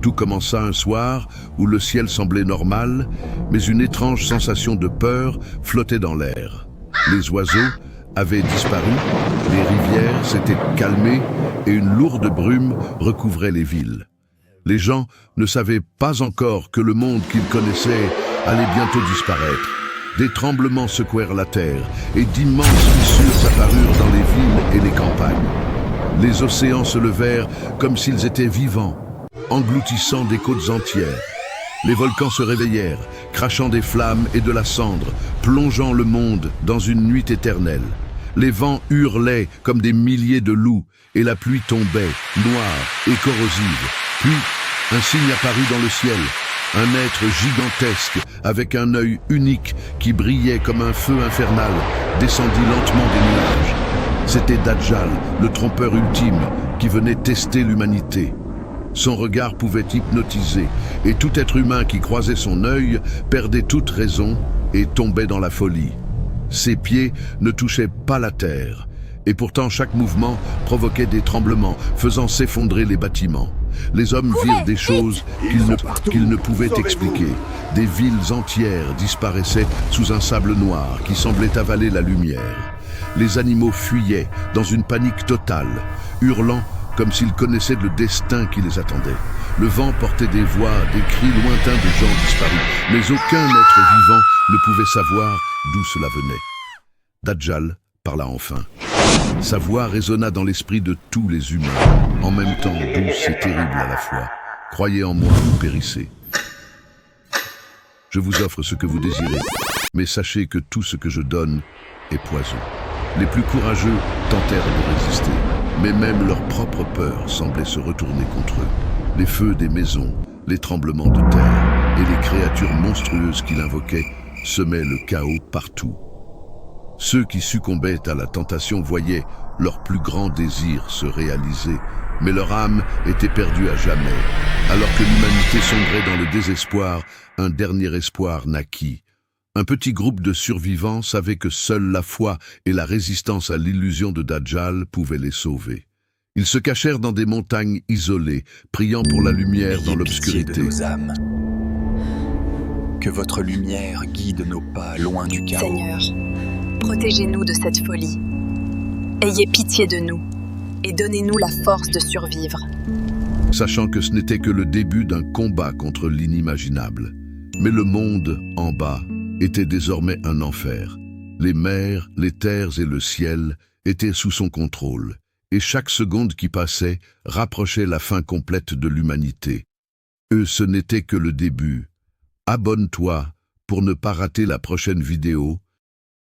Tout commença un soir où le ciel semblait normal, mais une étrange sensation de peur flottait dans l'air. Les oiseaux avaient disparu, les rivières s'étaient calmées et une lourde brume recouvrait les villes. Les gens ne savaient pas encore que le monde qu'ils connaissaient allait bientôt disparaître. Des tremblements secouèrent la terre et d'immenses fissures apparurent dans les villes et les campagnes. Les océans se levèrent comme s'ils étaient vivants, engloutissant des côtes entières. Les volcans se réveillèrent, crachant des flammes et de la cendre, plongeant le monde dans une nuit éternelle. Les vents hurlaient comme des milliers de loups et la pluie tombait, noire et corrosive. Puis, un signe apparut dans le ciel, un être gigantesque avec un œil unique qui brillait comme un feu infernal, descendit lentement des nuages. C'était Dajjal, le trompeur ultime, qui venait tester l'humanité. Son regard pouvait hypnotiser, et tout être humain qui croisait son œil perdait toute raison et tombait dans la folie. Ses pieds ne touchaient pas la terre, et pourtant chaque mouvement provoquait des tremblements, faisant s'effondrer les bâtiments. Les hommes virent des choses qu'ils ne pouvaient expliquer. Des villes entières disparaissaient sous un sable noir qui semblait avaler la lumière. Les animaux fuyaient dans une panique totale, hurlant comme s'ils connaissaient le destin qui les attendait. Le vent portait des voix, des cris lointains de gens disparus, mais aucun être vivant ne pouvait savoir d'où cela venait. Dajjal parla enfin. Sa voix résonna dans l'esprit de tous les humains, en même temps douce et terrible à la fois. Croyez en moi ou périssez. Je vous offre ce que vous désirez, mais sachez que tout ce que je donne est poison. Les plus courageux tentèrent de résister, mais même leur propre peur semblait se retourner contre eux. Les feux des maisons, les tremblements de terre et les créatures monstrueuses qu'il invoquait semaient le chaos partout. Ceux qui succombaient à la tentation voyaient leur plus grand désir se réaliser, mais leur âme était perdue à jamais. Alors que l'humanité sombrait dans le désespoir, un dernier espoir naquit. Un petit groupe de survivants savait que seule la foi et la résistance à l'illusion de Dajjal pouvaient les sauver. Ils se cachèrent dans des montagnes isolées, priant pour la lumière dans l'obscurité. Ayez pitié de nos âmes. Que votre lumière guide nos pas loin du chaos. Seigneur, protégez-nous de cette folie. Ayez pitié de nous et donnez-nous la force de survivre. Sachant que ce n'était que le début d'un combat contre l'inimaginable. Mais le monde, en bas, était désormais un enfer. Les mers, les terres et le ciel étaient sous son contrôle, et chaque seconde qui passait rapprochait la fin complète de l'humanité. Ce n'était que le début. Abonne-toi pour ne pas rater la prochaine vidéo